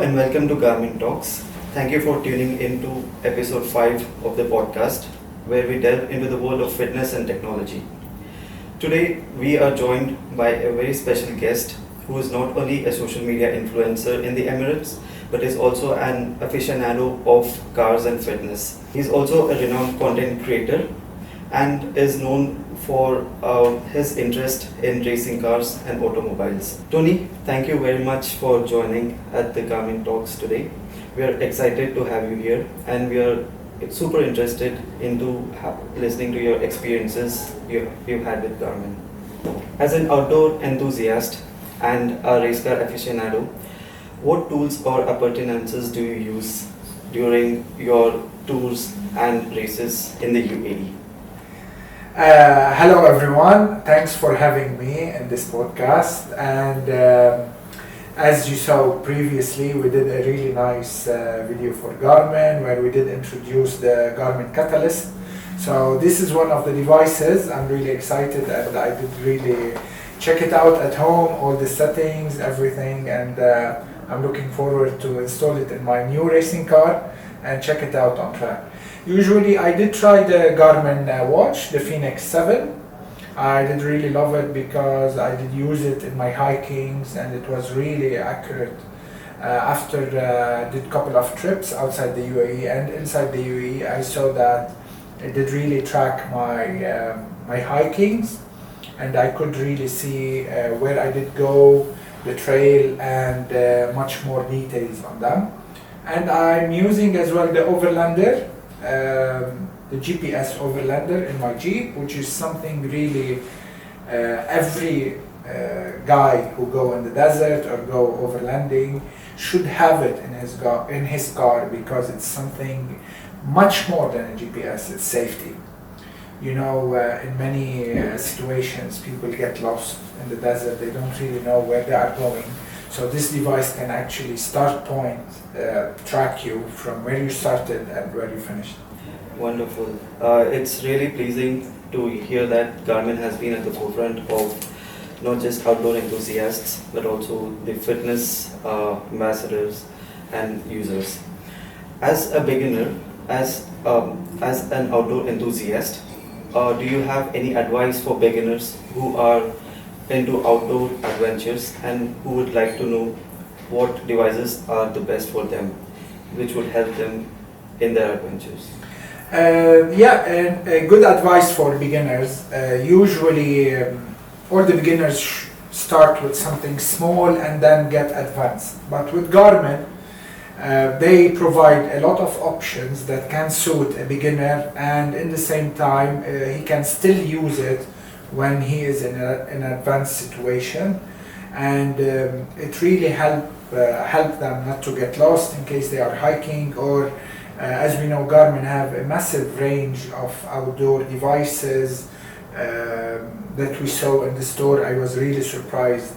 and welcome to Garmin Talks. Thank you for tuning in to episode 5 of the podcast, where we delve into the world of fitness and technology. Today, we are joined by a very special guest who is not only a social media influencer in the Emirates, but is also an aficionado of cars and fitness. He's also a renowned content creator and is known for his interest in racing cars and automobiles. Tony, thank you very much for joining at the Garmin Talks today. We are excited to have you here, and we are super interested into listening to your experiences you've had with Garmin. As an outdoor enthusiast and a race car aficionado, what tools or appurtenances do you use during your tours and races in the UAE? Hello everyone, thanks for having me in this podcast. And as you saw previously, we did a really nice video for Garmin where we did introduce the Garmin Catalyst. So this is one of the devices. I'm really excited, and I did really check it out at home, all the settings, everything, and I'm looking forward to install it in my new racing car and check it out on track. Usually I did try the Garmin watch, the Phoenix 7. I did really love it because I did use it in my hikings and it was really accurate. After did a couple of trips outside the UAE and inside the UAE, I saw that it did really track my hikings, and I could really see where I did go, the trail, and much more details on them. And I'm using as well the Overlander, the GPS Overlander in my Jeep, which is something really every guy who go in the desert or go overlanding should have it in his car, because it's something much more than a GPS. It's safety. You know, in many situations people get lost in the desert, they don't really know where they are going. So this device can actually track you from where you started and where you finished. Wonderful. It's really pleasing to hear that Garmin has been at the forefront of not just outdoor enthusiasts, but also the fitness ambassadors and users. As a beginner, as an outdoor enthusiast, do you have any advice for beginners who are into outdoor adventures and who would like to know what devices are the best for them, which would help them in their adventures? Good advice for beginners. Usually all the beginners start with something small and then get advanced. But with Garmin, they provide a lot of options that can suit a beginner, and in the same time he can still use it when he is in an advanced situation, and it really help them not to get lost in case they are hiking, or as we know, Garmin have a massive range of outdoor devices that we saw in the store. I was really surprised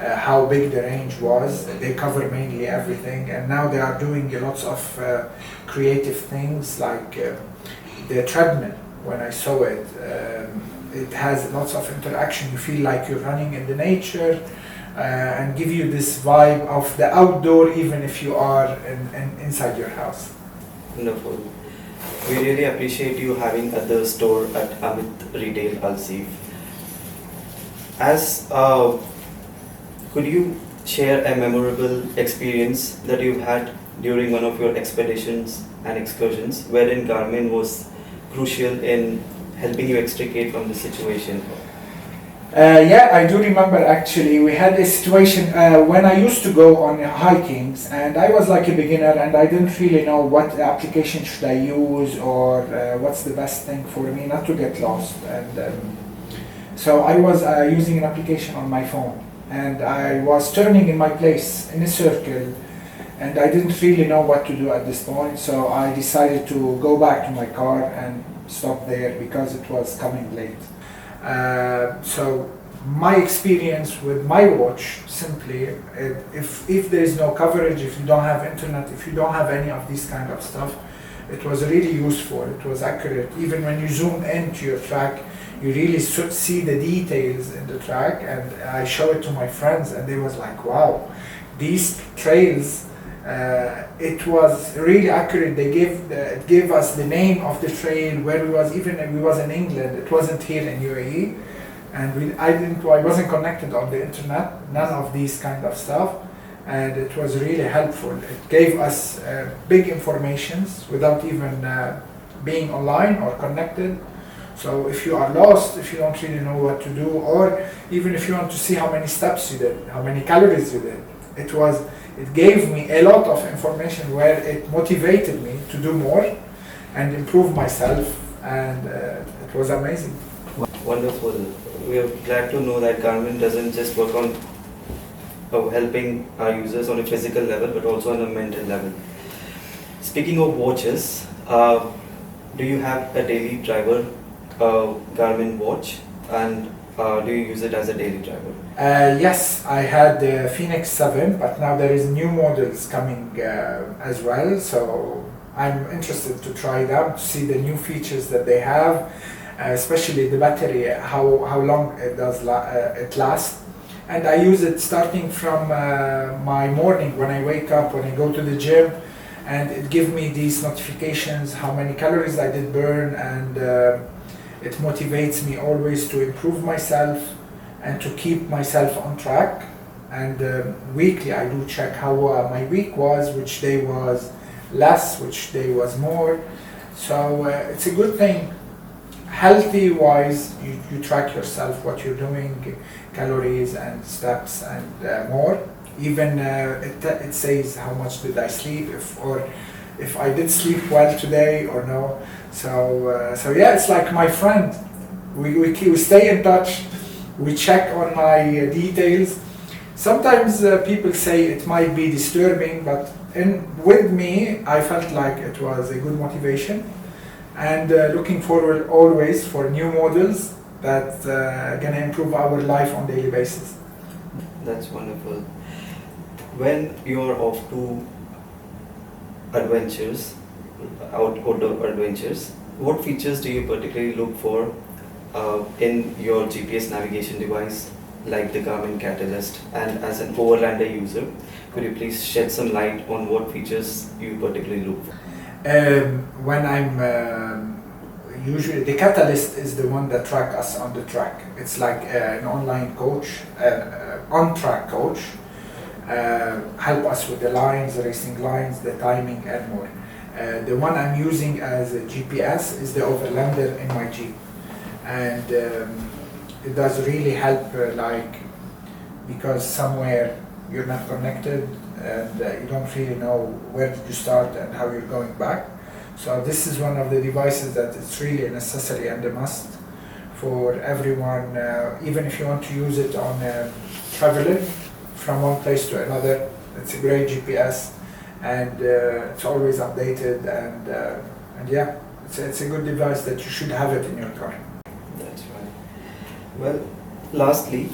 how big the range was. They cover mainly everything, and now they are doing lots of creative things like the treadmill. When I saw it, it has lots of interaction. You feel like you're running in the nature, and give you this vibe of the outdoor even if you are inside your house. Wonderful. We really appreciate you having at the store at Amit Retail Al-Seef. Could you share a memorable experience that you've had during one of your expeditions and excursions, wherein Garmin was crucial in helping you extricate from the situation? I do remember actually. We had a situation when I used to go on hikings, and I was like a beginner and I didn't really know what application should I use, or what's the best thing for me not to get lost. And so I was using an application on my phone, and I was turning in my place in a circle, and I didn't really know what to do at this point. So I decided to go back to my car and stop there because it was coming late. So my experience with my watch, simply, if there is no coverage, if you don't have internet, if you don't have any of these kind of stuff, it was really useful. It was accurate. Even when you zoom into your track, you really see the details in the track. And I show it to my friends, and they was like, wow, these trails It was really accurate. It gave us the name of the trail, where we was, even if we was in England. It wasn't here in UAE, and I wasn't connected on the internet. None of these kind of stuff, and it was really helpful. It gave us big informations without even being online or connected. So if you are lost, if you don't really know what to do, or even if you want to see how many steps you did, how many calories you did, it gave me a lot of information where it motivated me to do more and improve myself, and it was amazing. Wonderful. We are glad to know that Garmin doesn't just work on helping our users on a physical level, but also on a mental level. Speaking of watches, do you have a daily driver Garmin watch, and do you use it as a daily driver? Yes, I had the Phoenix 7, but now there is new models coming as well, so I'm interested to try them, to see the new features that they have, especially the battery, how long it does it last. And I use it starting from my morning when I wake up, when I go to the gym, and it gives me these notifications, how many calories I did burn, and it motivates me always to improve myself and to keep myself on track. And weekly I do check how my week was, which day was less, which day was more. So it's a good thing. Healthy wise, you track yourself, what you're doing, calories and steps and more. Even it says how much did I sleep, if I did sleep well today or no. So yeah, it's like my friend. We stay in touch. We check on my details. Sometimes people say it might be disturbing, but with me, I felt like it was a good motivation, and looking forward always for new models that gonna improve our life on a daily basis. That's wonderful. When you're off to adventures, outdoor adventures, what features do you particularly look for in your GPS navigation device, like the Garmin Catalyst? And as an overlander user, could you please shed some light on what features you particularly look for? When I'm usually, the Catalyst is the one that track us on the track. It's like an online coach, on-track coach, help us with the lines, the racing lines, the timing and more. The one I'm using as a GPS is the Overlander in my Jeep, and it does really help, because somewhere you're not connected and you don't really know where did you start and how you're going back. So this is one of the devices that it's really a necessary and a must for everyone, even if you want to use it on traveling from one place to another. It's a great GPS, and it's always updated, and yeah, it's a good device that you should have it in your car. That's right. Well, lastly,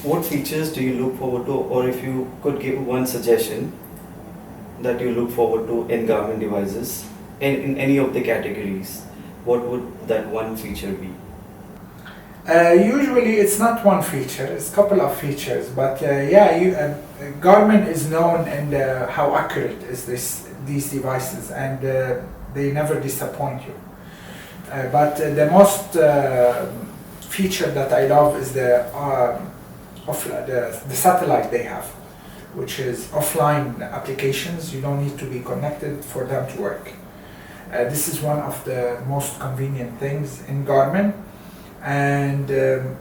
what features do you look forward to, or if you could give one suggestion that you look forward to in Garmin devices, in any of the categories, what would that one feature be? Usually it's not one feature, it's a couple of features, but Garmin is known in how accurate is these devices, and they never disappoint you. But the most feature that I love is the satellite they have, which is offline applications. You don't need to be connected for them to work. This is one of the most convenient things in Garmin, and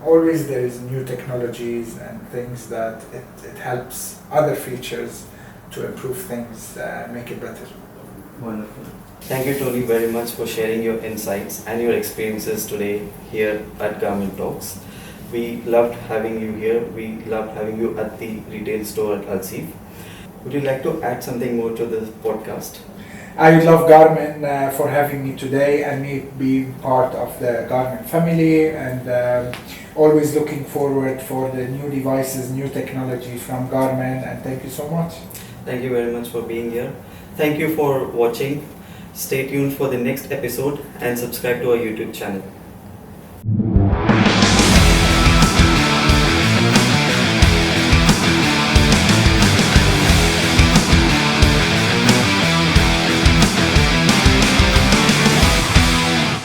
always there is new technologies and things that it helps other features to improve things, make it better. Wonderful. Thank you, Tony, very much for sharing your insights and your experiences today here at Garmin Talks. We loved having you here. We loved having you at the retail store at Al-Seef. Would you like to add something more to the podcast? I love Garmin for having me today and me being part of the Garmin family, and always looking forward for the new devices, new technology from Garmin, and thank you so much. Thank you very much for being here. Thank you for watching. Stay tuned for the next episode and subscribe to our YouTube channel.